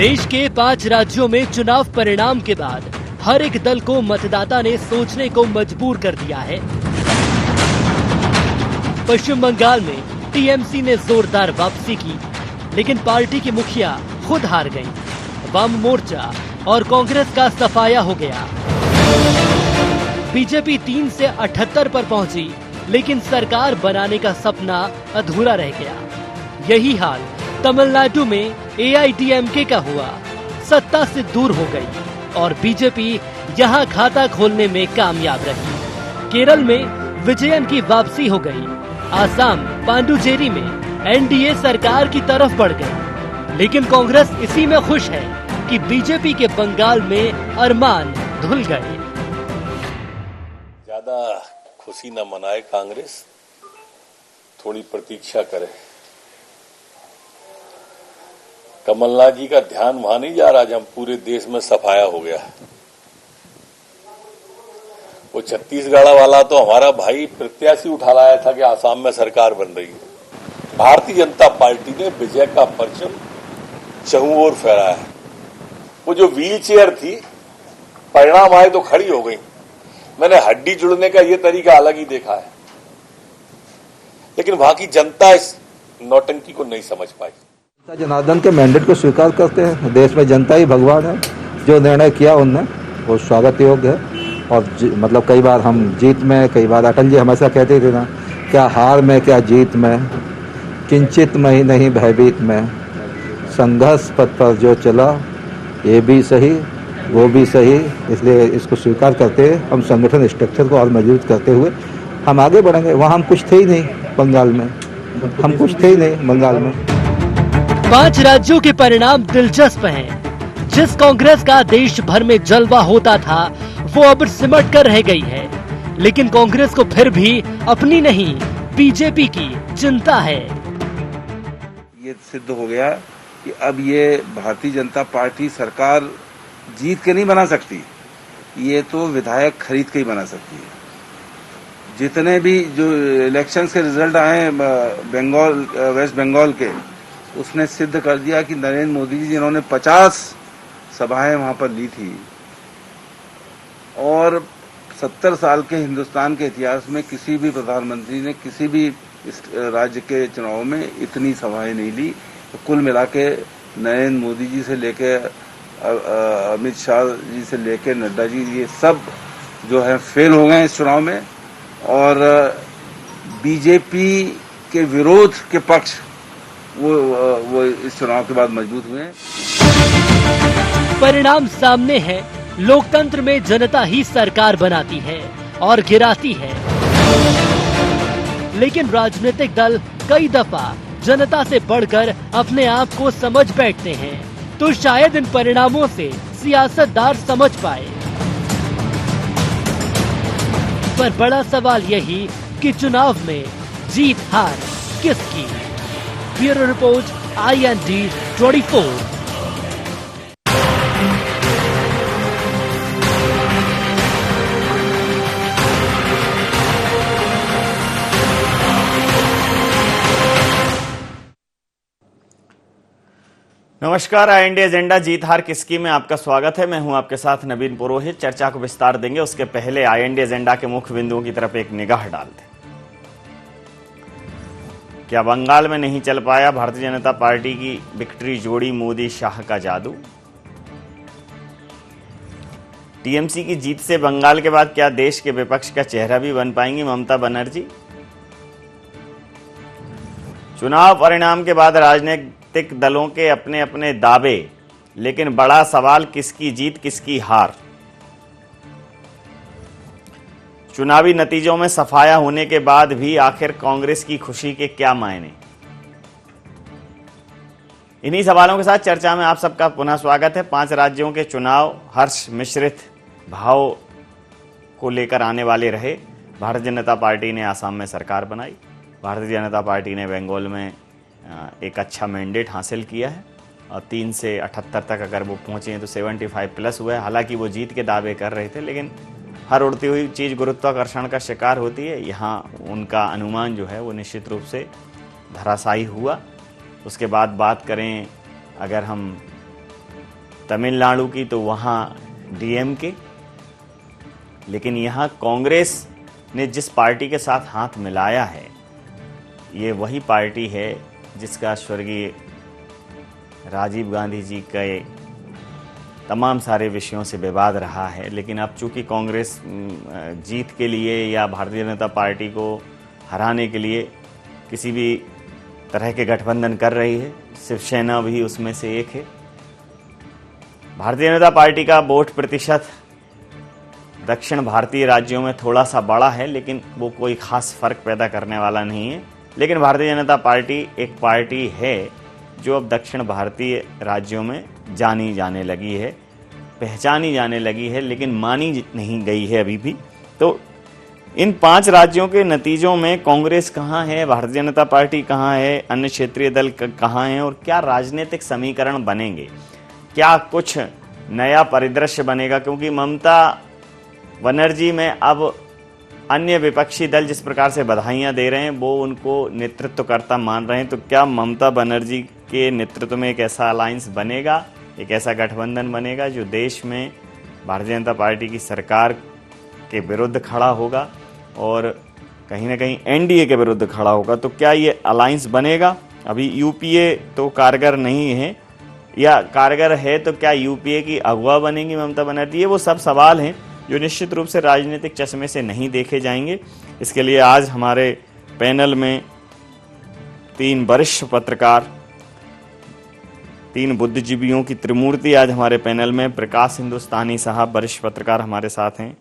देश के 5 राज्यों में चुनाव परिणाम के बाद हर एक दल को मतदाता ने सोचने को मजबूर कर दिया है। पश्चिम बंगाल में टीएमसी ने जोरदार वापसी की, लेकिन पार्टी की मुखिया खुद हार गईं। वाम मोर्चा और कांग्रेस का सफाया हो गया। बीजेपी 3 से 78 पर पहुंची, लेकिन सरकार बनाने का सपना अधूरा रह गया। यही हाल तमिलनाडु में एआईडीएमके का हुआ। सत्ता से दूर हो गई और बीजेपी यहां खाता खोलने में कामयाब रही। केरल में विजयन की वापसी हो गई। आसाम पांडुचेरी में एनडीए सरकार की तरफ बढ़ गई, लेकिन कांग्रेस इसी में खुश है कि बीजेपी के बंगाल में अरमान धुल गए। ज्यादा खुशी न मनाए कांग्रेस, थोड़ी प्रतीक्षा करे। कमलनाथ जी का ध्यान वहां नहीं जा रहा जब पूरे देश में सफाया हो गया। वो छत्तीसगढ़ वाला तो हमारा भाई प्रत्याशी उठा लाया था कि आसाम में सरकार बन रही है। भारतीय जनता पार्टी ने विजय का परचम चहुं ओर फहराया। वो जो व्हील चेयर थी, परिणाम आए तो खड़ी हो गई। मैंने हड्डी जुड़ने का ये तरीका अलग ही देखा है, लेकिन वहां की जनता इस नौटंकी को नहीं समझ पाई। जनार्दन के मैंडेट को स्वीकार करते हैं। देश में जनता ही भगवान है। जो निर्णय किया उनने वो स्वागत योग्य है। और मतलब कई बार हम जीत में, कई बार अटल जी हमेशा कहते थे ना, क्या हार में क्या जीत में, किंचित में ही नहीं भयभीत में, संघर्ष पथ पर जो चला ये भी सही वो भी सही। इसलिए इसको स्वीकार करते हुए हम संगठन स्ट्रक्चर को और मजबूत करते हुए हम आगे बढ़ेंगे। वहाँ हम कुछ थे ही नहीं बंगाल में, हम कुछ थे ही नहीं बंगाल में। 5 राज्यों के परिणाम दिलचस्प हैं। जिस कांग्रेस का देश भर में जलवा होता था वो अब सिमट कर रह गई है, लेकिन कांग्रेस को फिर भी अपनी नहीं बीजेपी की चिंता है। ये सिद्ध हो गया कि अब ये भारतीय जनता पार्टी सरकार जीत के नहीं बना सकती, ये तो विधायक खरीद के ही बना सकती है। जितने भी जो इलेक्शंस के रिजल्ट आए बंगाल, वेस्ट बंगाल के, उसने सिद्ध कर दिया कि नरेंद्र मोदी जी जिन्होंने 50 सभाएं वहां पर ली थी और 70 साल के हिंदुस्तान के इतिहास में किसी भी प्रधानमंत्री ने किसी भी इस राज्य के चुनाव में इतनी सभाएं नहीं ली। तो कुल मिला के नरेंद्र मोदी जी से लेके अमित शाह जी से लेके नड्डा जी, ये सब जो है फेल हो गए इस चुनाव में। और बीजेपी के विरोध के पक्ष वो इस चुनाव के बाद मजबूत हुए हैं। परिणाम सामने है। लोकतंत्र में जनता ही सरकार बनाती है और गिराती है, लेकिन राजनीतिक दल कई दफा जनता से बढ़कर अपने आप को समझ बैठते हैं। तो शायद इन परिणामों से सियासतदार समझ पाए। पर बड़ा सवाल यही कि चुनाव में जीत हार किसकी। Bureau report IND 24। नमस्कार, IND एजेंडा जीत हार किसकी में आपका स्वागत है। मैं हूं आपके साथ नवीन पुरोहित। चर्चा को विस्तार देंगे उसके पहले IND एजेंडा के मुख्य बिंदुओं की तरफ एक निगाह डालते हैं। क्या बंगाल में नहीं चल पाया भारतीय जनता पार्टी की विक्ट्री जोड़ी मोदी शाह का जादू? टीएमसी की जीत से बंगाल के बाद क्या देश के विपक्ष का चेहरा भी बन पाएंगी ममता बनर्जी? चुनाव परिणाम के बाद राजनीतिक दलों के अपने अपने दावे, लेकिन बड़ा सवाल किसकी जीत किसकी हार। चुनावी नतीजों में सफाया होने के बाद भी आखिर कांग्रेस की खुशी के क्या मायने। इन्हीं सवालों के साथ चर्चा में आप सबका पुनः स्वागत है। 5 राज्यों के चुनाव हर्ष मिश्रित भाव को लेकर आने वाले रहे। भारतीय जनता पार्टी ने आसाम में सरकार बनाई। भारतीय जनता पार्टी ने बंगाल में एक अच्छा मैंडेट हासिल किया है और 3 से 78 तक अगर वो पहुंचे हैं तो 75 प्लस हुआ है। हालांकि वो जीत के दावे कर रहे थे, लेकिन हर उड़ती हुई चीज़ गुरुत्वाकर्षण का शिकार होती है। यहाँ उनका अनुमान जो है वो निश्चित रूप से धराशायी हुआ। उसके बाद बात करें अगर हम तमिलनाडु की तो वहाँ डीएमके, लेकिन यहाँ कांग्रेस ने जिस पार्टी के साथ हाथ मिलाया है ये वही पार्टी है जिसका स्वर्गीय राजीव गांधी जी के तमाम सारे विषयों से विवाद रहा है। लेकिन अब चूंकि कांग्रेस जीत के लिए या भारतीय जनता पार्टी को हराने के लिए किसी भी तरह के गठबंधन कर रही है, शिवसेना भी उसमें से एक है। भारतीय जनता पार्टी का वोट प्रतिशत दक्षिण भारतीय राज्यों में थोड़ा सा बड़ा है, लेकिन वो कोई खास फर्क पैदा करने वाला नहीं है। लेकिन भारतीय जनता पार्टी एक पार्टी है जो अब दक्षिण भारतीय राज्यों में जानी जाने लगी है, पहचानी जाने लगी है, लेकिन मानी नहीं गई है अभी भी। तो इन 5 राज्यों के नतीजों में कांग्रेस कहाँ है, भारतीय जनता पार्टी कहाँ है, अन्य क्षेत्रीय दल कहाँ हैं और क्या राजनीतिक समीकरण बनेंगे, क्या कुछ नया परिदृश्य बनेगा। क्योंकि ममता बनर्जी में अब अन्य विपक्षी दल जिस प्रकार से बधाइयां दे रहे हैं वो उनको नेतृत्वकर्ता मान रहे हैं। तो क्या ममता बनर्जी के नेतृत्व में एक ऐसा अलायंस बनेगा, एक ऐसा गठबंधन बनेगा जो देश में भारतीय जनता पार्टी की सरकार के विरुद्ध खड़ा होगा और कहीं ना कहीं एनडीए के विरुद्ध खड़ा होगा। तो क्या ये अलायंस बनेगा? अभी यूपीए तो कारगर नहीं है, या कारगर है तो क्या यूपीए की अगुवा बनेंगी ममता बनर्जी? ये वो सब सवाल हैं जो निश्चित रूप से राजनीतिक चश्मे से नहीं देखे जाएंगे। इसके लिए आज हमारे पैनल में 3 वरिष्ठ पत्रकार, 3 बुद्धिजीवियों की त्रिमूर्ति आज हमारे पैनल में। प्रकाश हिंदुस्तानी साहब वरिष्ठ पत्रकार हमारे साथ हैं,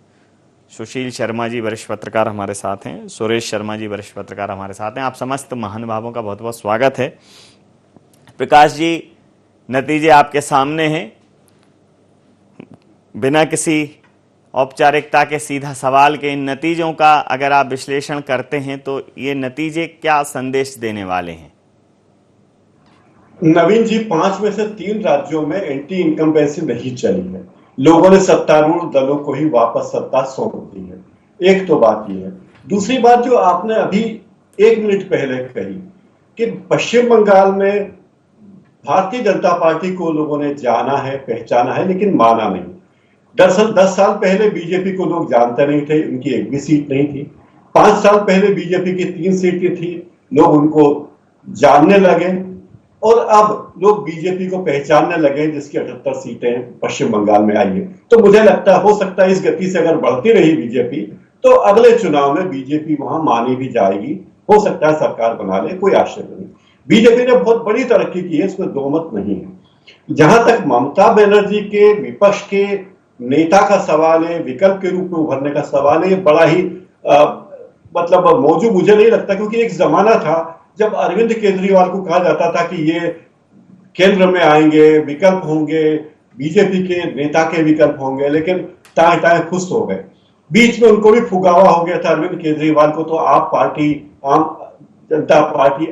सुशील शर्मा जी वरिष्ठ पत्रकार हमारे साथ हैं, सुरेश शर्मा जी वरिष्ठ पत्रकार हमारे साथ हैं। आप समस्त महानुभावों का बहुत बहुत स्वागत है। प्रकाश जी, नतीजे आपके सामने हैं। बिना किसी औपचारिकता के सीधा सवाल के इन नतीजों का अगर आप विश्लेषण करते हैं तो ये नतीजे क्या संदेश देने वाले हैं? नवीन जी, 5 में से 3 राज्यों में एंटी इनकम्बेंसी नहीं चली है। लोगों ने सत्तारूढ़ दलों को ही वापस सत्ता सौंप दी है। एक तो बात यह है। दूसरी बात जो आपने अभी 1 मिनट पहले कही कि पश्चिम बंगाल में भारतीय जनता पार्टी को लोगों ने जाना है, पहचाना है, लेकिन माना नहीं। दरअसल 10 साल पहले बीजेपी को लोग जानते नहीं थे, उनकी एक भी सीट नहीं थी। 5 साल पहले बीजेपी की 3 सीटें थी, लोग उनको जानने लगे और अब लोग बीजेपी को पहचानने लगे, जिसकी 78 सीटें पश्चिम बंगाल में आई है। तो मुझे लगता हो सकता है इस गति से अगर बढ़ती रही बीजेपी तो अगले चुनाव में बीजेपी वहां मानी भी जाएगी, हो सकता है सरकार बना ले, कोई आश्चर्य नहीं। बीजेपी ने बहुत बड़ी तरक्की की है, इसमें दो मत नहीं है। जहां तक ममता बनर्जी के विपक्ष के नेता का सवाल है, विकल्प के रूप में उभरने का सवाल है, ये बड़ा ही मतलब मौजूद मुझे नहीं लगता, क्योंकि एक जमाना था जब अरविंद केजरीवाल को कहा जाता था कि ये केंद्र में आएंगे, विकल्प होंगे, बीजेपी के नेता के विकल्प होंगे, लेकिन टाए टाए खुश हो गए। बीच में उनको भी फुगावा हो गया था अरविंद केजरीवाल को, तो आप पार्टी, आम जनता पार्टी,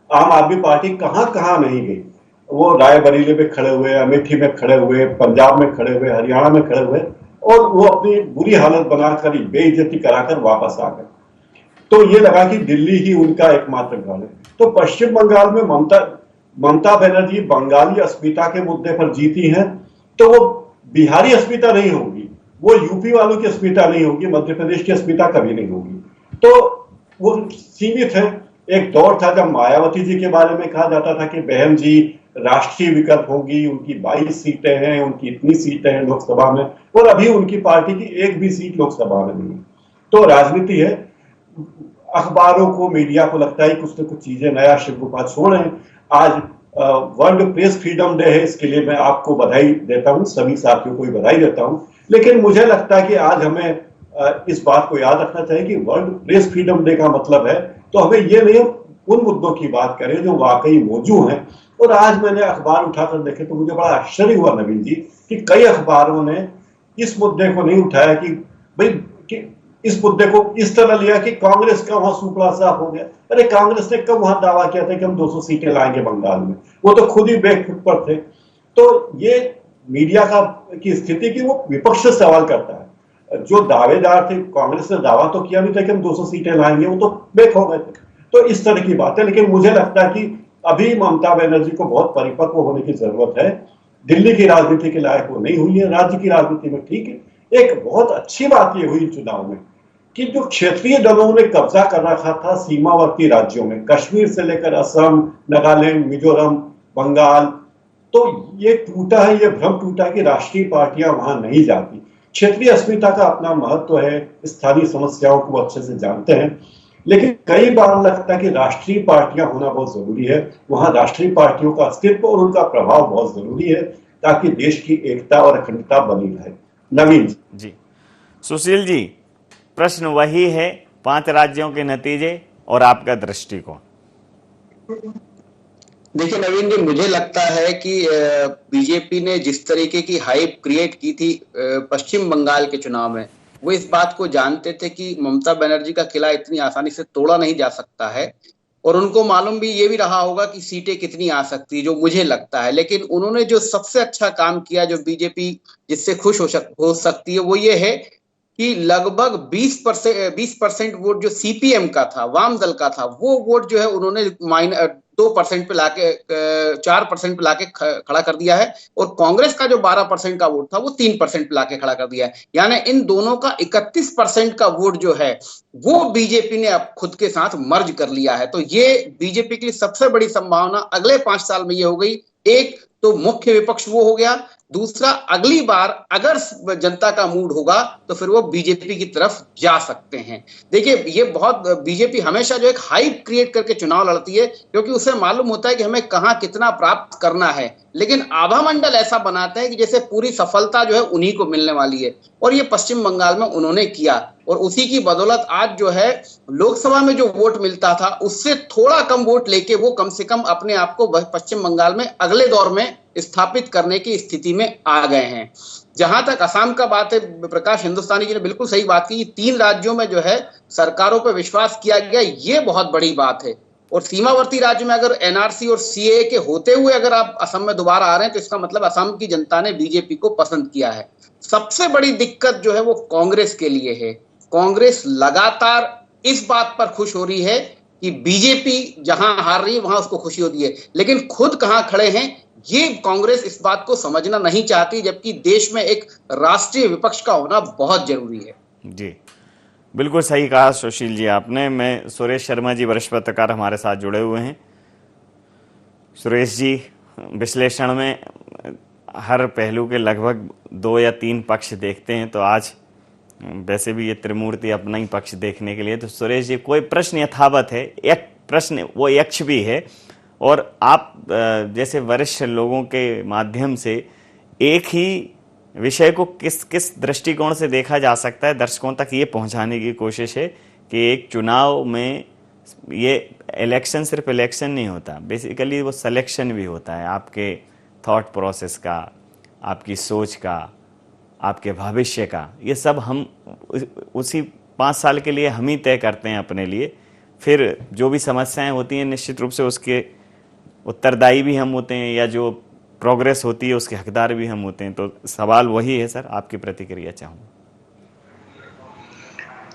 आम आदमी पार्टी कहां कहां नहीं गई। वो रायबरेली में खड़े हुए, अमेठी में खड़े हुए, पंजाब में खड़े हुए, हरियाणा में खड़े हुए और वो अपनी बुरी हालत बनाकर, बेइज्जती कराकर वापस आ गए। तो ये लगा कि दिल्ली ही उनका एकमात्र घर है। तो पश्चिम बंगाल में ममता बनर्जी बंगाली अस्मिता के मुद्दे पर जीती हैं, तो वो बिहारी अस्मिता नहीं होगी, वो यूपी वालों की अस्मिता नहीं होगी, मध्य प्रदेश की अस्मिता कभी नहीं होगी। तो वो सीमित है। एक दौर था जब मायावती जी के बारे में कहा जाता था कि बहन जी राष्ट्रीय विकल्प होगी, उनकी 22 सीटें हैं, उनकी इतनी सीटें हैं लोकसभा में, और अभी उनकी पार्टी की एक भी सीट लोकसभा में नहीं। तो राजनीति है। अखबारों को, मीडिया को लगता है कुछ न कुछ चीजें नया शिवगोपाल छोड़ रहे हैं। आज वर्ल्ड प्रेस फ्रीडम डे है, इसके लिए मैं आपको बधाई देता हूं, सभी साथियों को भी बधाई देता हूं। लेकिन मुझे लगता है कि आज हमें इस बात को याद रखना चाहिए कि वर्ल्ड प्रेस फ्रीडम डे का मतलब है तो हमें ये नहीं उन मुद्दों की बात करें जो वाकई मौजूद हैं। और आज मैंने अखबार उठाकर देखे तो मुझे बड़ा आश्चर्य हुआ नवीन जी कि कई अखबारों ने इस मुद्दे को नहीं उठाया कि भाई कि इस मुद्दे को इस तरह लिया कि कांग्रेस का वहां सुपड़ा साफ हो गया। अरे कांग्रेस ने कब वहां दावा किया था कि हम 200 सीटें लाएंगे बंगाल में? वो तो खुद ही बैकफुट पर थे। तो ये मीडिया की स्थिति की वो विपक्ष से सवाल करता है। जो दावेदार थे, कांग्रेस ने दावा तो किया नहीं था कि हम 200 सीटें लाएंगे, वो तो बैक हो गए थे। तो इस तरह की बात है। लेकिन मुझे लगता है कि अभी ममता बनर्जी को बहुत परिपक्व होने की जरूरत है। दिल्ली की राजनीति के लायक वो नहीं हुई है, राज्य की राजनीति में ठीक है। एक बहुत अच्छी बात ये हुई चुनाव में कि जो क्षेत्रीय दलों ने कब्जा कर रखा था सीमावर्ती राज्यों में, कश्मीर से लेकर असम, नागालैंड, मिजोरम, बंगाल, तो ये टूटा है, ये भ्रम टूटा है कि राष्ट्रीय पार्टियां वहां नहीं जाती। क्षेत्रीय अस्मिता का अपना महत्व है, स्थानीय समस्याओं को अच्छे से जानते हैं, लेकिन कई बार लगता है कि राष्ट्रीय पार्टियां होना बहुत जरूरी है। वहां राष्ट्रीय पार्टियों का अस्तित्व और उनका प्रभाव बहुत जरूरी है ताकि देश की एकता और अखंडता बनी रहे। नवीन जी, सुशील जी, प्रश्न वही है, 5 राज्यों के नतीजे और आपका दृष्टिकोण। देखिए नवीन जी, मुझे लगता है कि बीजेपी ने जिस तरीके की हाइप क्रिएट की थी पश्चिम बंगाल के चुनाव में, वो इस बात को जानते थे कि ममता बनर्जी का किला इतनी आसानी से तोड़ा नहीं जा सकता है, और उनको मालूम भी ये भी रहा होगा कि सीटें कितनी आ सकती है, जो मुझे लगता है। लेकिन उन्होंने जो सबसे अच्छा काम किया, जो बीजेपी जिससे खुश हो सकती है, वो ये है कि लगभग 20% वोट जो सीपीएम का था, वाम दल का था, वो वोट जो है उन्होंने 2% पे लाके 4% पे लाके खड़ा कर दिया है, और कांग्रेस का जो 12% का वोट था वो 3% पे लाके खड़ा कर दिया है। यानी इन दोनों का 31% का वोट जो है वो बीजेपी ने अब खुद के साथ मर्ज कर लिया है। तो ये बीजेपी के लिए सबसे बड़ी संभावना अगले 5 साल में ये हो गई। एक तो मुख्य विपक्ष वो हो गया, दूसरा अगली बार अगर जनता का मूड होगा तो फिर वो बीजेपी की तरफ जा सकते हैं। देखिए, ये बहुत बीजेपी हमेशा जो एक हाइप क्रिएट करके चुनाव लड़ती है, क्योंकि उसे मालूम होता है कि हमें कहां कितना प्राप्त करना है, लेकिन आभा मंडल ऐसा बनाते हैं कि जैसे पूरी सफलता जो है उन्हीं को मिलने वाली है, और ये पश्चिम बंगाल में उन्होंने किया, और उसी की बदौलत आज जो है लोकसभा में जो वोट मिलता था उससे थोड़ा कम वोट लेके वो कम से कम अपने आप को पश्चिम बंगाल में अगले दौर में स्थापित करने की स्थिति में आ गए हैं। जहां तक असम का बात है, प्रकाश हिंदुस्तानी जी ने बिल्कुल सही बात की। 3 राज्यों में जो है सरकारों पर विश्वास किया गया, ये बहुत बड़ी बात है। और सीमावर्ती राज्य में अगर एनआरसी और सीएए के होते हुए अगर आप असम में दोबारा आ रहे हैं, तो इसका मतलब असम की जनता ने बीजेपी को पसंद किया है। सबसे बड़ी दिक्कत जो है वो कांग्रेस के लिए है। कांग्रेस लगातार इस बात पर खुश हो रही है कि बीजेपी जहां हार रही है वहां उसको खुशी होती है, लेकिन खुद कहां खड़े हैं ये कांग्रेस इस बात को समझना नहीं चाहती, जबकि देश में एक राष्ट्रीय विपक्ष का होना बहुत जरूरी है। जी, बिल्कुल सही कहा सुशील जी आपने। मैं सुरेश शर्मा जी, वरिष्ठ पत्रकार हमारे साथ जुड़े हुए हैं। सुरेश जी, विश्लेषण में हर पहलू के लगभग 2 या 3 पक्ष देखते हैं, तो आज वैसे भी ये त्रिमूर्ति अपना ही पक्ष देखने के लिए, तो सुरेश जी, कोई प्रश्न यथावत है, एक प्रश्न वो यक्ष भी है, और आप जैसे वरिष्ठ लोगों के माध्यम से एक ही विषय को किस दृष्टिकोण से देखा जा सकता है, दर्शकों तक ये पहुंचाने की कोशिश है कि एक चुनाव में ये इलेक्शन सिर्फ इलेक्शन नहीं होता, बेसिकली वो सिलेक्शन भी होता है आपके थॉट प्रोसेस का, आपकी सोच का, आपके भविष्य का। ये सब हम उसी 5 साल के लिए हम ही तय करते हैं अपने लिए। फिर जो भी समस्याएं होती हैं निश्चित रूप से उसके उत्तरदायी भी हम होते हैं, या जो प्रोग्रेस होती है उसके हकदार भी हम होते हैं। तो सवाल वही है सर, आपकी प्रतिक्रिया चाहूँगा।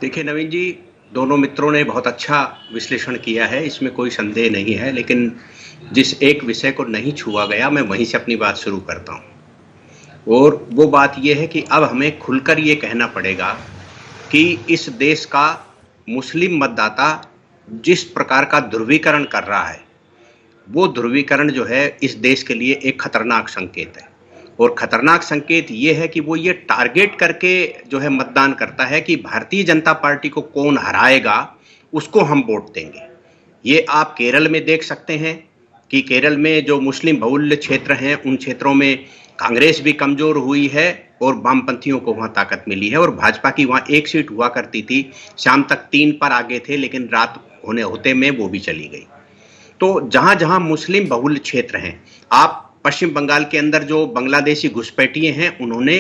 देखिए नवीन जी, दोनों मित्रों ने बहुत अच्छा विश्लेषण किया है, इसमें कोई संदेह नहीं है, लेकिन जिस एक विषय को नहीं छुआ गया मैं वहीं से अपनी बात शुरू करता हूँ। और वो बात ये है कि अब हमें खुलकर ये कहना पड़ेगा कि इस देश का मुस्लिम मतदाता जिस प्रकार का ध्रुवीकरण कर रहा है, वो ध्रुवीकरण जो है इस देश के लिए एक खतरनाक संकेत है। और खतरनाक संकेत ये है कि वो ये टारगेट करके जो है मतदान करता है कि भारतीय जनता पार्टी को कौन हराएगा उसको हम वोट देंगे। ये आप केरल में देख सकते हैं कि केरल में जो मुस्लिम बहुल्य क्षेत्र हैं उन क्षेत्रों में कांग्रेस भी कमजोर हुई है और वामपंथियों को वहाँ ताकत मिली है, और भाजपा की वहाँ 1 सीट हुआ करती थी, शाम तक 3 पर आगे थे, लेकिन रात होते में वो भी चली गई। तो जहां जहां मुस्लिम बहुल्य क्षेत्र हैं, आप पश्चिम बंगाल के अंदर जो बांग्लादेशी घुसपैठिए हैं उन्होंने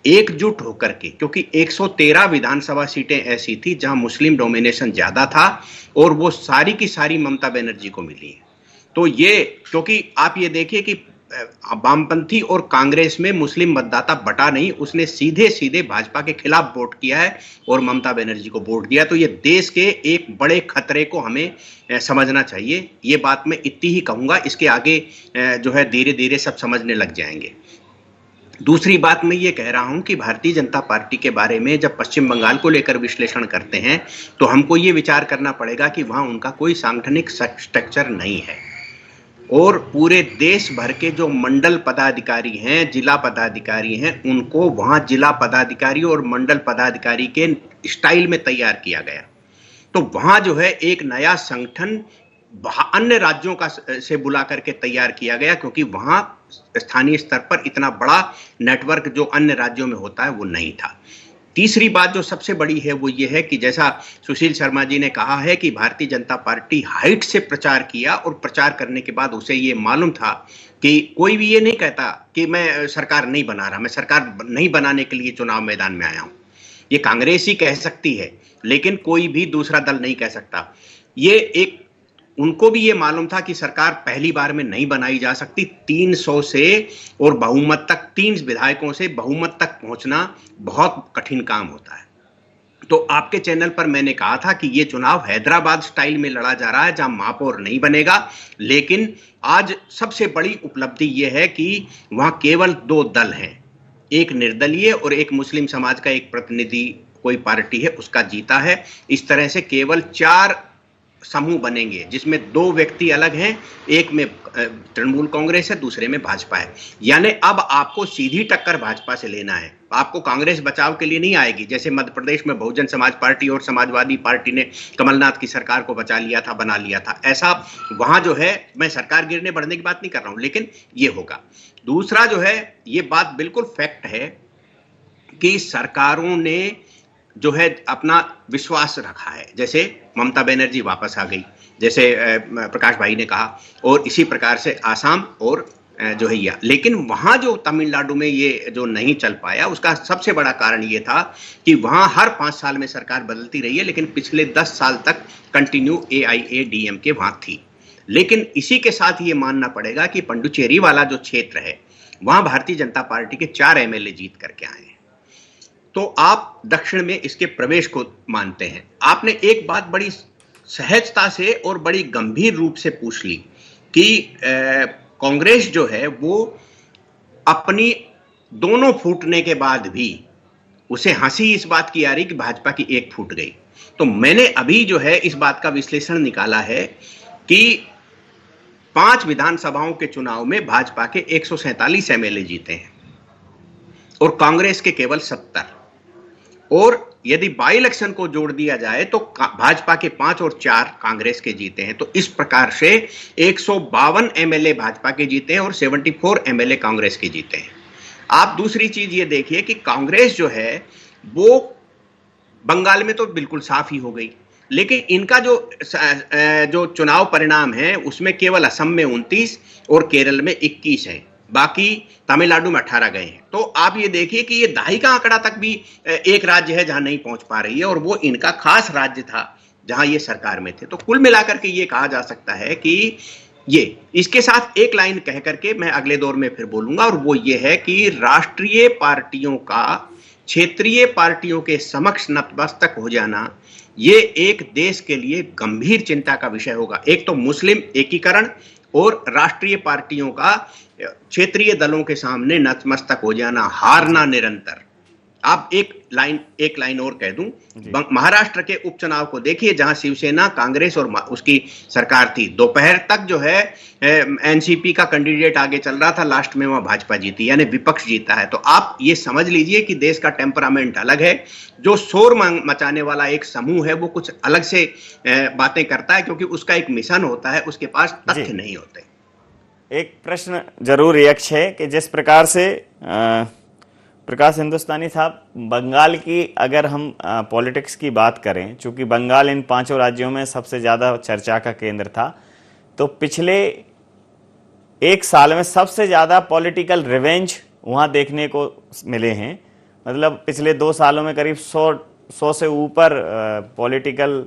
एकजुट होकर के, क्योंकि 113 विधानसभा सीटें ऐसी थी जहां मुस्लिम डोमिनेशन ज्यादा था, और वो सारी की सारी ममता बनर्जी को मिली है। तो ये, क्योंकि आप ये देखिए कि वामपंथी और कांग्रेस में मुस्लिम मतदाता बटा नहीं, उसने सीधे सीधे भाजपा के खिलाफ वोट किया है और ममता बनर्जी को वोट दिया। तो ये देश के एक बड़े खतरे को हमें समझना चाहिए। ये बात मैं इतनी ही कहूंगा, इसके आगे जो है धीरे धीरे सब समझने लग जाएंगे। दूसरी बात मैं ये कह रहा हूं कि भारतीय जनता पार्टी के बारे में जब पश्चिम बंगाल को लेकर विश्लेषण करते हैं तो हमको ये विचार करना पड़ेगा कि वहां उनका कोई सांगठनिक स्ट्रक्चर नहीं है और पूरे देश भर के जो मंडल पदाधिकारी हैं, जिला पदाधिकारी हैं, उनको वहां जिला पदाधिकारी और मंडल पदाधिकारी के स्टाइल में तैयार किया गया। तो वहां जो है एक नया संगठन अन्य राज्यों का से बुला करके तैयार किया गया, क्योंकि वहां स्थानीय स्तर पर इतना बड़ा नेटवर्क जो अन्य राज्यों में होता है वो नहीं था। तीसरी बात जो सबसे बड़ी है वो ये है कि जैसा सुशील शर्मा जी ने कहा है कि भारतीय जनता पार्टी हाइट से प्रचार किया और प्रचार करने के बाद उसे ये मालूम था कि कोई भी ये नहीं कहता कि मैं सरकार नहीं बना रहा, मैं सरकार नहीं बनाने के लिए चुनाव मैदान में आया हूं। ये कांग्रेस ही कह सकती है, लेकिन कोई भी दूसरा दल नहीं कह सकता। ये एक उनको भी ये मालूम था कि सरकार पहली बार में नहीं बनाई जा सकती। 300 से और बहुमत तक, 3 विधायकों से बहुमत तक पहुंचना बहुत कठिन काम होता है। तो आपके चैनल पर मैंने कहा था कि ये चुनाव हैदराबाद स्टाइल में लड़ा जा रहा है, जहां महापौर नहीं बनेगा। लेकिन आज सबसे बड़ी उपलब्धि यह है कि वहां केवल 2 दल हैं, एक निर्दलीय और एक मुस्लिम समाज का एक प्रतिनिधि कोई पार्टी है उसका जीता है। इस तरह से केवल 4 समूह बनेंगे, जिसमें 2 व्यक्ति अलग हैं, एक में तृणमूल कांग्रेस है, दूसरे में भाजपा है। यानी अब आपको सीधी टक्कर भाजपा से लेना है, आपको कांग्रेस बचाव के लिए नहीं आएगी। जैसे मध्य प्रदेश में बहुजन समाज पार्टी और समाजवादी पार्टी ने कमलनाथ की सरकार को बचा लिया था, बना लिया था, ऐसा वहां जो है, मैं सरकार गिरने बढ़ने की बात नहीं कर रहा हूं, लेकिन ये होगा। दूसरा जो है, ये बात बिल्कुल फैक्ट है कि सरकारों ने जो है अपना विश्वास रखा है। जैसे ममता बनर्जी वापस आ गई, जैसे प्रकाश भाई ने कहा, और इसी प्रकार से आसाम और जो है यह। लेकिन वहां जो तमिलनाडु में ये जो नहीं चल पाया, उसका सबसे बड़ा कारण ये था कि वहां हर 5 साल में सरकार बदलती रही है, लेकिन पिछले 10 साल तक कंटिन्यू AIADMK वहां थी। लेकिन इसी के साथ ये मानना पड़ेगा कि पंडुचेरी वाला जो क्षेत्र है, वहां भारतीय जनता पार्टी के 4 MLA जीत करके आए हैं। तो आप दक्षिण में इसके प्रवेश को मानते हैं। आपने एक बात बड़ी सहजता से और बड़ी गंभीर रूप से पूछ ली कि कांग्रेस जो है वो अपनी दोनों फूटने के बाद भी उसे हंसी इस बात की आ रही कि भाजपा की एक फूट गई। तो मैंने अभी जो है इस बात का विश्लेषण निकाला है कि 5 विधानसभाओं के चुनाव में भाजपा के 147 MLA जीते हैं और कांग्रेस के केवल 70। और यदि बाई इलेक्शन को जोड़ दिया जाए तो भाजपा के 5 और 4 कांग्रेस के जीते हैं। तो इस प्रकार से 152 MLA भाजपा के जीते हैं और 74 MLA कांग्रेस के जीते हैं। आप दूसरी चीज ये देखिए कि कांग्रेस जो है वो बंगाल में तो बिल्कुल साफ ही हो गई, लेकिन इनका जो चुनाव परिणाम है उसमें केवल असम में 29 और केरल में 21 है, बाकी तमिलनाडु में 18 गए हैं। तो आप ये देखिए कि ये दहाई का आंकड़ा तक भी एक राज्य है जहां नहीं पहुंच पा रही है, और वो इनका खास राज्य था जहां ये सरकार में थे। तो कुल मिलाकर के ये कहा जा सकता है कि ये, इसके साथ एक लाइन कह करके मैं अगले दौर में फिर बोलूंगा, और वो ये है कि राष्ट्रीय पार्टियों का क्षेत्रीय पार्टियों के समक्ष नतमस्तक हो जाना ये एक देश के लिए गंभीर चिंता का विषय होगा। एक तो मुस्लिम एकीकरण और राष्ट्रीय पार्टियों का क्षेत्रीय दलों के सामने नतमस्तक हो जाना, हारना निरंतर। आप एक लाइन और कह दूं, महाराष्ट्र के उपचुनाव को देखिए जहां शिवसेना, कांग्रेस और उसकी सरकार थी। दोपहर तक जो है एनसीपी का कैंडिडेट आगे चल रहा था, लास्ट में वहां भाजपा जीती, यानी विपक्ष जीता है। तो आप ये समझ लीजिए कि देश का टेम्परामेंट अलग है। जो शोर मचाने वाला एक समूह है वो कुछ अलग से बातें करता है, क्योंकि उसका एक मिशन होता है, उसके पास तथ्य नहीं होते। एक प्रश्न जरूर यक्ष है कि जिस प्रकार से प्रकाश हिंदुस्तानी साहब, बंगाल की अगर हम पॉलिटिक्स की बात करें, चूंकि बंगाल इन 5 राज्यों में सबसे ज़्यादा चर्चा का केंद्र था, तो पिछले 1 साल में सबसे ज़्यादा पॉलिटिकल रिवेंज वहाँ देखने को मिले हैं। मतलब पिछले 2 सालों में करीब 100 से ऊपर पॉलिटिकल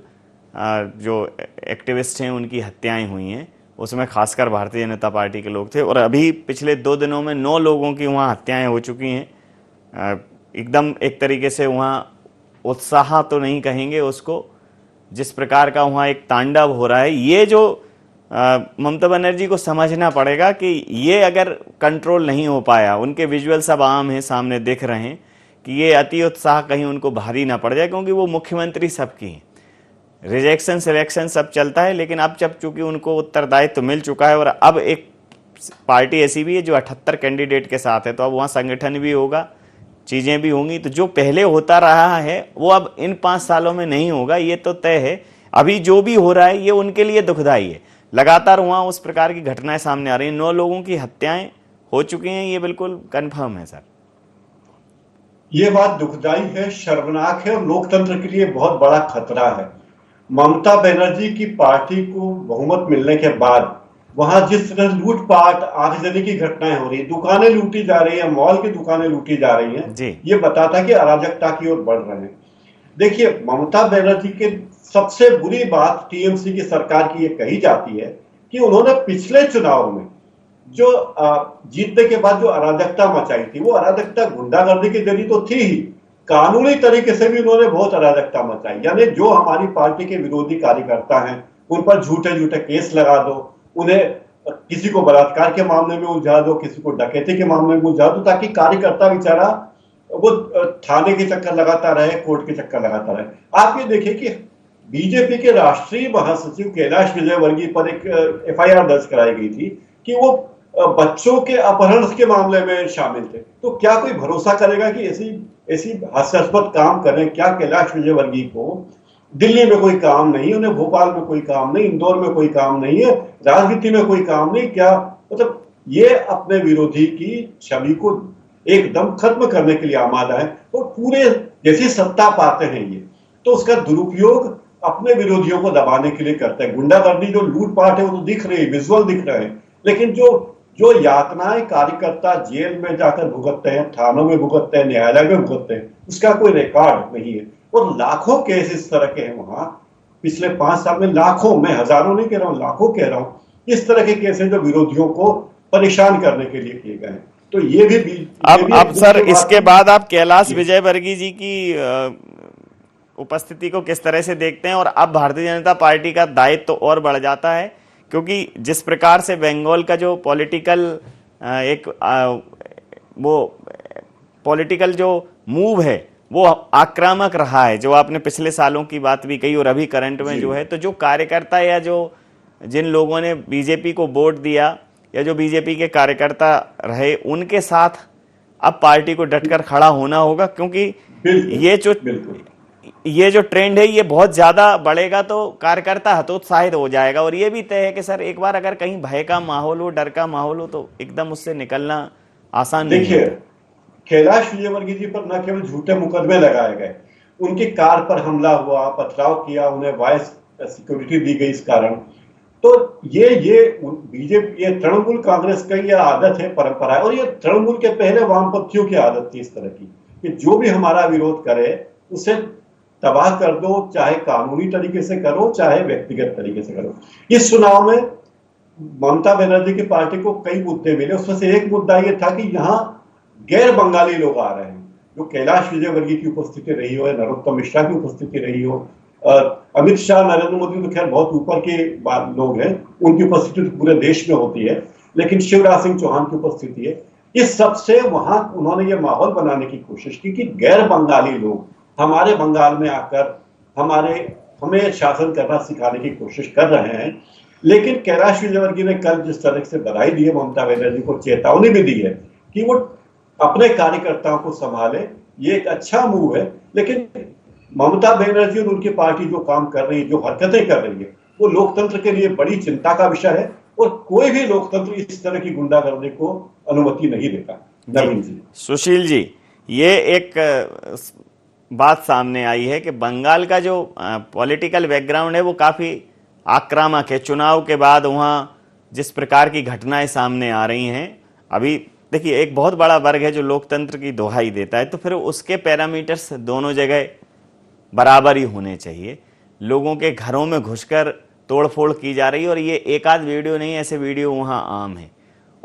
जो एक्टिविस्ट हैं उनकी हत्याएं हुई हैं, उसमें खासकर भारतीय जनता पार्टी के लोग थे। और अभी पिछले 2 दिनों में 9 लोगों की वहाँ हत्याएं हो चुकी हैं। एकदम एक तरीके से वहाँ उत्साह तो नहीं कहेंगे उसको, जिस प्रकार का वहाँ एक तांडव हो रहा है, ये जो ममता बनर्जी को समझना पड़ेगा कि ये अगर कंट्रोल नहीं हो पाया, उनके विजुअल सब आम हैं, सामने दिख रहे हैं कि ये अति उत्साह कहीं उनको भारी ना पड़ जाए, क्योंकि वो मुख्यमंत्री सबकी हैं। रिजेक्शन सिलेक्शन सब चलता है, लेकिन अब जब चूंकि उनको उत्तरदायित्व मिल चुका है और अब एक पार्टी ऐसी भी है जो 78 कैंडिडेट के साथ है, तो अब वहाँ संगठन भी होगा, चीज़ें भी होंगी। तो जो पहले होता रहा है वो अब इन 5 सालों में नहीं होगा, ये तो तय है। अभी जो भी हो रहा है ये उनके लिए दुखदाई है। लगातार वहाँ उस प्रकार की घटनाएं सामने आ रही हैं, 9 लोगों की हत्याएं हो चुकी हैं, ये बिल्कुल कन्फर्म है सर। ये बात दुखदाई है, शर्मनाक है और लोकतंत्र के लिए बहुत बड़ा खतरा है। ममता बनर्जी की पार्टी को बहुमत मिलने के बाद वहां जिस तरह लूटपाट, आगजनी की घटनाएं हो रही है, दुकानें लूटी जा रही है, मॉल की दुकानें लूटी जा रही हैं, ये बताता कि अराजकता की ओर बढ़ रहे हैं। देखिए, ममता बनर्जी के सबसे बुरी बात टीएमसी की सरकार की ये कही जाती है कि उन्होंने पिछले चुनाव में जो जीतने के बाद जो अराजकता मचाई थी, वो अराजकता गुंडागर्दी के जरिए तो थी ही, कानूनी तरीके से भी उन्होंने बहुत अराजकता मचाई। यानी जो हमारी पार्टी के विरोधी कार्यकर्ता हैं उन पर झूठे झूठे केस लगा दो, उन्हें किसी को बलात्कार के मामले में उलझा दो, किसी को डकैती के मामले में उलझा दो, ताकि कार्यकर्ता बेचारा वो थाने के चक्कर लगाता रहे, कोर्ट के चक्कर लगाता रहे। आप ये देखिए कि बीजेपी के राष्ट्रीय महासचिव कैलाश विजयवर्गीय पर एक एफआईआर दर्ज कराई गई थी कि वो बच्चों के अपहरण के मामले में शामिल थे। तो क्या कोई भरोसा करेगा कि ऐसी हास्यास्पद काम करें? क्या कैलाश विजयवर्गीय को दिल्ली में कोई काम नहीं, उन्हें भोपाल में कोई काम नहीं, इंदौर में कोई काम नहीं है, राजनीति में कोई काम नहीं? क्या मतलब ये अपने विरोधी की छवि को एकदम खत्म करने के लिए आमादा है और पूरे जैसी सत्ता पाते हैं ये, तो उसका दुरुपयोग अपने विरोधियों को दबाने के लिए करते हैं। गुंडागर्दी जो लूटपाट है वो तो दिख रही है, विजुअल दिख रहे हैं, लेकिन जो यातनाएं कार्यकर्ता जेल में जाकर भुगतते हैं, थानों में भुगतते हैं, न्यायालय में भुगतते हैं, उसका कोई रिकॉर्ड नहीं है। और लाखों केस इस तरह के हैं वहां, पिछले 5 साल में लाखों, मैं हजारों नहीं कह रहा हूं, लाखों कह रहा हूं, इस तरह के केस हैं जो विरोधियों को परेशान करने के लिए किए गए हैं। तो ये भी अब सर इसके बाद आप कैलाश विजयवर्गीय जी की उपस्थिति को किस तरह से देखते हैं? और अब भारतीय जनता पार्टी का दायित्व तो और बढ़ जाता है, क्योंकि जिस प्रकार से बंगाल का जो पॉलिटिकल जो मूव है वो आक्रामक रहा है, जो आपने पिछले सालों की बात भी कही और अभी करंट में जो है, तो जो कार्यकर्ता या जिन लोगों ने बीजेपी को वोट दिया या जो बीजेपी के कार्यकर्ता रहे, उनके साथ अब पार्टी को डटकर खड़ा होना होगा, क्योंकि ये जो ट्रेंड है ये बहुत ज्यादा बढ़ेगा तो कार्यकर्ता हतोत्साहित हो जाएगा। और ये भी तय है कि सर एक बार अगर कहीं भय का माहौल हो, डर का माहौल हो, तो एकदम उससे निकलना आसान नहीं है। देखिए, कैलाश विजयवर्गीय जी पर न केवल झूठे मुकदमे लगाए गए, उनकी कार पर हमला हुआ, पथराव किया, उन्हें वाइस सिक्योरिटी दी गई इस कारण। तो ये बीजेपी, ये तृणमूल कांग्रेस का ये आदत है, परंपरा है, और ये तृणमूल के पहले वामपंथियों की आदत थी इस तरह की कि जो भी हमारा विरोध करे उसे तबाह कर दो, चाहे कानूनी तरीके से करो, चाहे व्यक्तिगत तरीके से करो। इस चुनाव में ममता बनर्जी की पार्टी को कई मुद्दे मिले, उसमें से एक मुद्दा ये था कि यहाँ गैर बंगाली लोग आ रहे हैं। जो कैलाश विजयवर्गीय की उपस्थिति रही हो, नरोत्तम मिश्रा की उपस्थिति रही हो, अमित शाह, नरेंद्र मोदी तो खैर बहुत ऊपर के लोग हैं, उनकी उपस्थिति पूरे देश में होती है, लेकिन शिवराज सिंह चौहान की उपस्थिति है। इस सबसे वहां उन्होंने ये माहौल बनाने की कोशिश की कि गैर बंगाली लोग हमारे बंगाल में आकर हमें शासन करना सिखाने की कोशिश कर रहे हैं। लेकिन कैलाश विजयवर्गीय ने कल जिस तरह से बधाई दी है ममता बनर्जी को, चेतावनी भी दी है कि वो अपने कार्यकर्ताओं को संभाले, ये एक अच्छा मूव है। लेकिन ममता बनर्जी और उनकी पार्टी जो काम कर रही है, जो हरकतें कर रही है, वो लोकतंत्र के लिए बड़ी चिंता का विषय है और कोई भी लोकतंत्र इस तरह की गुंडागर्दी को अनुमति नहीं देता। नवीन जी, सुशील जी, ये एक बात सामने आई है कि बंगाल का जो पॉलिटिकल बैकग्राउंड है वो काफी आक्रामक है। चुनाव के बाद वहां जिस प्रकार की घटनाएं सामने आ रही हैं, अभी देखिए एक बहुत बड़ा वर्ग है जो लोकतंत्र की दुहाई देता है, तो फिर उसके पैरामीटर्स दोनों जगह बराबर ही होने चाहिए। लोगों के घरों में घुसकर तोड़फोड़ की जा रही है और ये एक आध वीडियो नहीं, ऐसे वीडियो वहां आम है।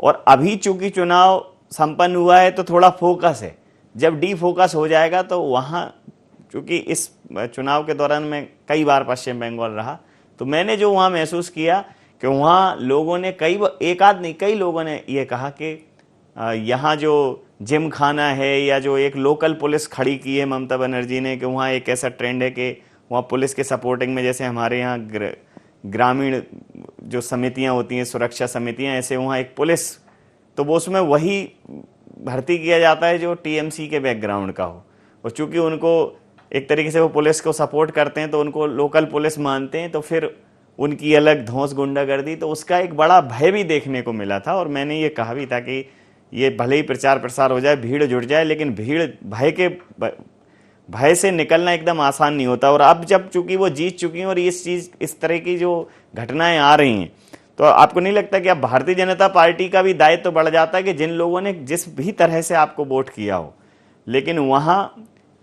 और अभी चूंकि चुनाव संपन्न हुआ है तो थोड़ा फोकस है, जब डी फोकस हो जाएगा तो वहां, चूंकि इस चुनाव के दौरान मैं कई बार पश्चिम बंगाल रहा, तो मैंने जो वहां महसूस किया कि वहां लोगों ने एक आध नहीं, कई लोगों ने ये कहा कि यहाँ जो जिम खाना है या जो एक लोकल पुलिस खड़ी की है ममता बनर्जी ने, कि वहाँ एक ऐसा ट्रेंड है कि वहाँ पुलिस के सपोर्टिंग में, जैसे हमारे यहाँ ग्रामीण जो समितियाँ होती हैं, सुरक्षा समितियाँ, ऐसे वहाँ एक पुलिस, तो वो उसमें वही भर्ती किया जाता है जो टीएमसी के बैकग्राउंड का हो। और चूंकि उनको एक तरीके से वो पुलिस को सपोर्ट करते हैं तो उनको लोकल पुलिस मानते हैं, तो फिर उनकी अलग धौंस गुंडागर्दी, तो उसका एक बड़ा भय भी देखने को मिला था। और मैंने ये कहा भी था कि ये भले ही प्रचार प्रसार हो जाए, भीड़ जुट जाए, लेकिन भीड़ भय से निकलना एकदम आसान नहीं होता। और अब जब चूंकि वो जीत चुकी हैं और इस तरह की जो घटनाएं आ रही हैं, तो आपको नहीं लगता कि अब भारतीय जनता पार्टी का भी दायित्व तो बढ़ जाता है कि जिन लोगों ने जिस भी तरह से आपको वोट किया हो, लेकिन वहां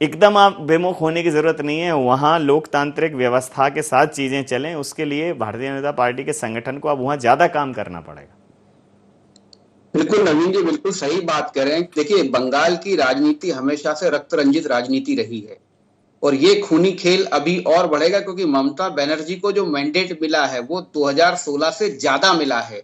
एकदम आप बेमुख होने की जरूरत नहीं है, वहां लोकतांत्रिक व्यवस्था के साथ चीजें चलें, उसके लिए भारतीय जनता पार्टी के संगठन को अब वहां ज्यादा काम करना पड़ेगा। बिल्कुल नवीन जी, बिल्कुल सही बात कर रहे हैं। देखिए, बंगाल की राजनीति हमेशा से रक्त रंजित राजनीति रही है और ये खूनी खेल अभी और बढ़ेगा, क्योंकि ममता बनर्जी को जो मैंडेट मिला है वो 2016 से ज्यादा मिला है।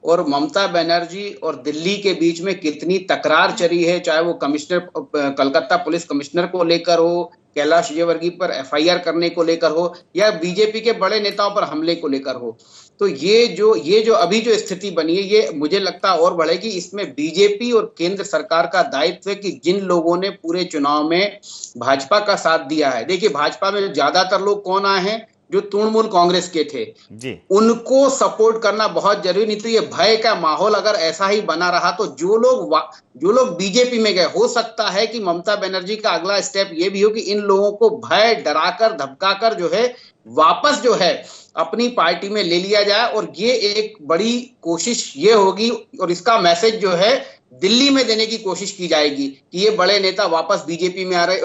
और ममता बनर्जी और दिल्ली के बीच में कितनी तकरार चली है, चाहे वो कलकत्ता पुलिस कमिश्नर को लेकर हो, कैलाश विजयवर्गीय पर एफआईआर करने को लेकर हो, या बीजेपी के बड़े नेताओं पर हमले को लेकर हो, तो ये जो अभी जो स्थिति बनी है, ये मुझे लगता है और बढ़ेगी। इसमें बीजेपी और केंद्र सरकार का दायित्व है कि जिन लोगों ने पूरे चुनाव में भाजपा का साथ दिया है, देखिए भाजपा में ज्यादातर लोग कौन आए हैं, जो तृणमूल कांग्रेस के थे जी, उनको सपोर्ट करना बहुत जरूरी। नहीं तो ये भय का माहौल अगर ऐसा ही बना रहा तो जो लोग बीजेपी में गए, हो सकता है कि ममता बनर्जी का अगला स्टेप ये भी हो कि इन लोगों को भय डराकर धमकाकर जो है वापस जो है अपनी पार्टी में ले लिया जाए। और ये एक बड़ी कोशिश ये होगी और इसका मैसेज जो है दिल्ली में देने की कोशिश की जाएगी कि ये बड़े नेता वापस बीजेपी में आ रहे,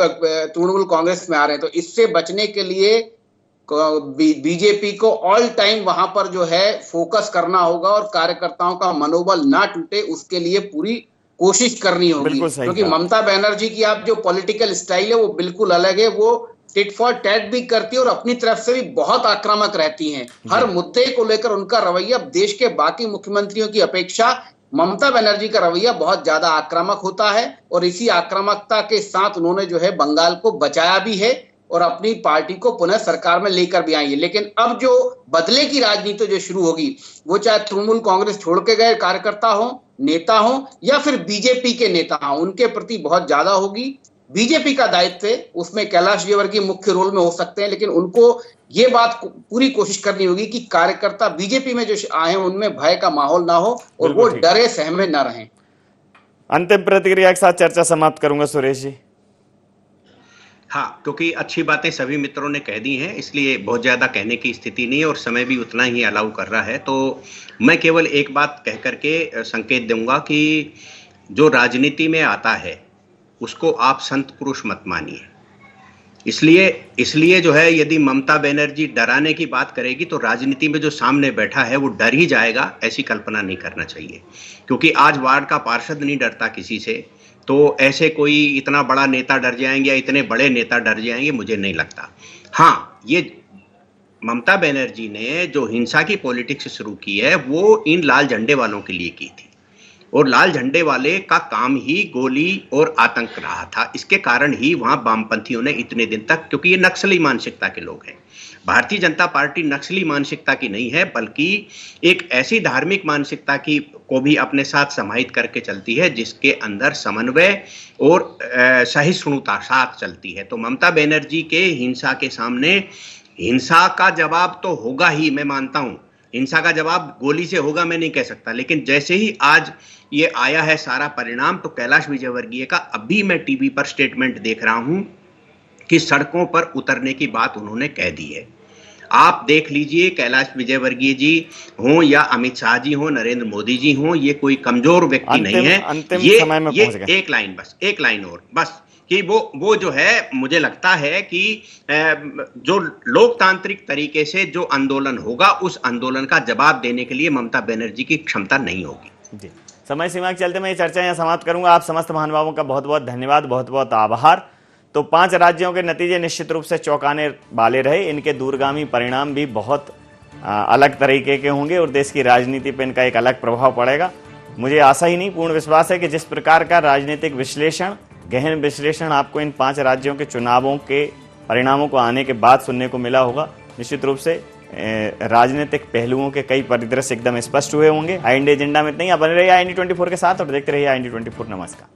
तृणमूल कांग्रेस में आ रहे हैं। तो इससे बचने के लिए बीजेपी को ऑल टाइम वहां पर जो है फोकस करना होगा और कार्यकर्ताओं का मनोबल ना टूटे, उसके लिए पूरी कोशिश करनी होगी। क्योंकि ममता बनर्जी की आप जो पॉलिटिकल स्टाइल है वो बिल्कुल अलग है, वो टिट फॉर टैट भी करती है और अपनी तरफ से भी बहुत आक्रामक रहती हैं। हर मुद्दे को लेकर उनका रवैया देश के बाकी मुख्यमंत्रियों की अपेक्षा ममता बनर्जी का रवैया बहुत ज्यादा आक्रामक होता है और इसी आक्रामकता के साथ उन्होंने जो है बंगाल को बचाया भी है और अपनी पार्टी को पुनः सरकार में लेकर भी आई है। लेकिन अब जो बदले की राजनीति जो शुरू होगी, वो चाहे तृणमूल कांग्रेस छोड़ के गए कार्यकर्ता हो, नेता हो, या फिर बीजेपी के नेता हो, उनके प्रति बहुत ज्यादा होगी। बीजेपी का दायित्व है, उसमें कैलाश विजयवर्गीय मुख्य रोल में हो सकते हैं, लेकिन उनको ये बात पूरी कोशिश करनी होगी कि कार्यकर्ता बीजेपी में जो आए हैं उनमें भय का माहौल ना हो और वो डरे सहमे ना रहें। अंतिम प्रतिक्रिया के साथ चर्चा समाप्त करूंगा सुरेश जी। हाँ, क्योंकि अच्छी बातें सभी मित्रों ने कह दी हैं, इसलिए बहुत ज़्यादा कहने की स्थिति नहीं है और समय भी उतना ही अलाउ कर रहा है। तो मैं केवल एक बात कह करके संकेत दूंगा कि जो राजनीति में आता है उसको आप संत पुरुष मत मानिए। इसलिए जो है, यदि ममता बनर्जी डराने की बात करेगी तो राजनीति में जो सामने बैठा है वो डर ही जाएगा, ऐसी कल्पना नहीं करना चाहिए। क्योंकि आज वार्ड का पार्षद नहीं डरता किसी से, तो ऐसे कोई इतना बड़ा नेता डर जाएंगे या इतने बड़े नेता डर जाएंगे, मुझे नहीं लगता। हाँ, ये ममता बनर्जी ने जो हिंसा की पॉलिटिक्स शुरू की है वो इन लाल झंडे वालों के लिए की थी और लाल झंडे वाले का काम ही गोली और आतंक रहा था। इसके कारण ही वहां वामपंथियों ने इतने दिन तक, क्योंकि ये नक्सली मानसिकता के लोग हैं, भारतीय जनता पार्टी नक्सली मानसिकता की नहीं है बल्कि एक ऐसी धार्मिक मानसिकता की को भी अपने साथ समाहित करके चलती है जिसके अंदर समन्वय और सहिष्णुता साथ चलती है। तो ममता बनर्जी के हिंसा के सामने हिंसा का जवाब तो होगा ही, मैं मानता हूं हिंसा का जवाब गोली से होगा, मैं नहीं कह सकता, लेकिन जैसे ही आज ये आया है सारा परिणाम, तो कैलाश विजयवर्गीय का अभी मैं टीवी पर स्टेटमेंट देख रहा हूं कि सड़कों पर उतरने की बात उन्होंने कह दी है। आप देख लीजिए, कैलाश विजयवर्गीय जी हों या अमित शाह जी हों, नरेंद्र मोदी जी हों, ये कोई कमजोर व्यक्ति नहीं है। ये एक लाइन और बस, कि वो जो है, मुझे लगता है कि जो लोकतांत्रिक तरीके से जो आंदोलन होगा, उस आंदोलन का जवाब देने के लिए ममता बनर्जी की क्षमता नहीं होगी। जी, समय सीमा के चलते मैं ये चर्चा यहाँ समाप्त करूंगा। आप समस्त महानुभावों का बहुत बहुत धन्यवाद, बहुत बहुत आभार। तो 5 राज्यों के नतीजे निश्चित रूप से चौंकाने वाले रहे। इनके दूरगामी परिणाम भी बहुत अलग तरीके के होंगे और देश की राजनीति पर इनका एक अलग प्रभाव पड़ेगा। मुझे आशा ही नहीं, पूर्ण विश्वास है कि जिस प्रकार का राजनीतिक विश्लेषण, गहन विश्लेषण आपको इन 5 राज्यों के चुनावों के परिणामों को आने के बाद सुनने को मिला होगा, निश्चित रूप से राजनीतिक पहलुओं के कई परिदृश्य एकदम स्पष्ट हुए होंगे। IND एजेंडा में इतना ही। आप बने रहिए IND 24 के साथ और देखते रहिए IND 24। नमस्कार।